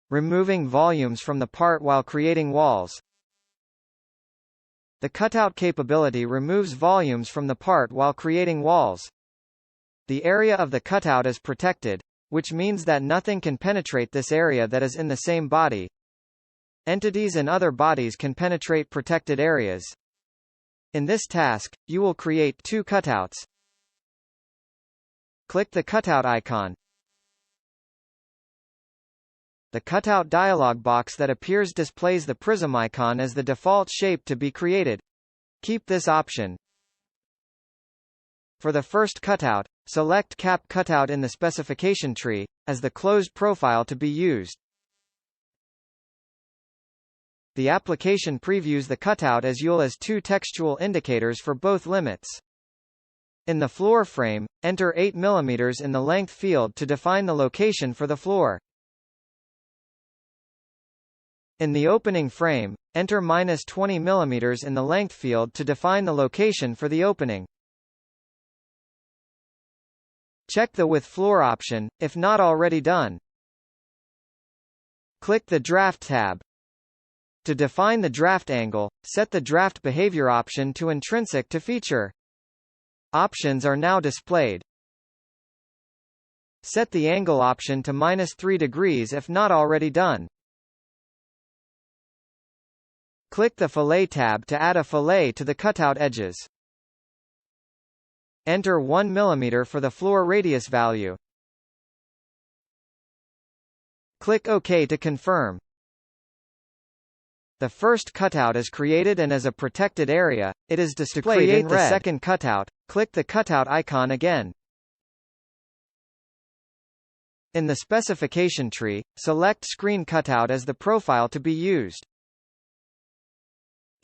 removing volumes from the part while creating walls. The cutout capability removes volumes from the part while creating walls. The area of the cutout is protected, which means that nothing can penetrate this area that is in the same body. Entities and other bodies can penetrate protected areas. In this task, you will create 2 cutouts. Click the cutout icon. The cutout dialog box that appears displays the prism icon as the default shape to be created. Keep this option. For the first cutout, select Cap Cutout in the specification tree, as the closed profile to be used. The application previews the cutout as UL as 2 textual indicators for both limits. In the floor frame, enter 8 mm in the length field to define the location for the floor. In the opening frame, enter -20 mm in the length field to define the location for the opening. Check the With Floor option, if not already done. Click the Draft tab. To define the draft angle, set the Draft Behavior option to Intrinsic to Feature. Options are now displayed. Set the Angle option to -3 degrees if not already done. Click the Fillet tab to add a fillet to the cutout edges. Enter 1 mm for the floor radius value. Click OK to confirm. The first cutout is created and as a protected area, it is displayed in red. To create the second cutout, click the cutout icon again. In the specification tree, select Screen Cutout as the profile to be used.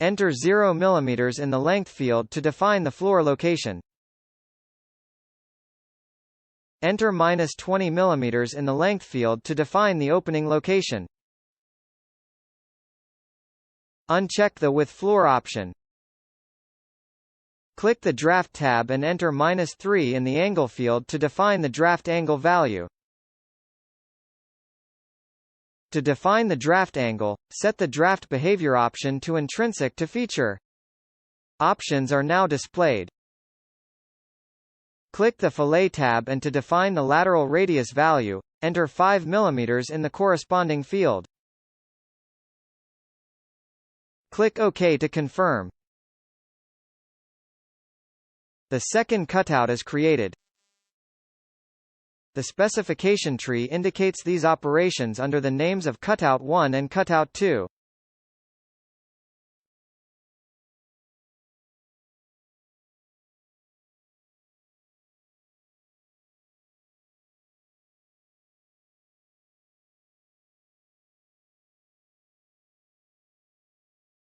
Enter 0 mm in the length field to define the floor location. Enter -20 mm in the length field to define the opening location. Uncheck the With Floor option. Click the Draft tab and enter -3 in the Angle field to define the draft angle value. To define the draft angle, set the Draft Behavior option to Intrinsic to Feature. Options are now displayed. Click the Fillet tab and to define the lateral radius value, enter 5 mm in the corresponding field. Click OK to confirm. The second cutout is created. The specification tree indicates these operations under the names of Cutout 1 and Cutout 2.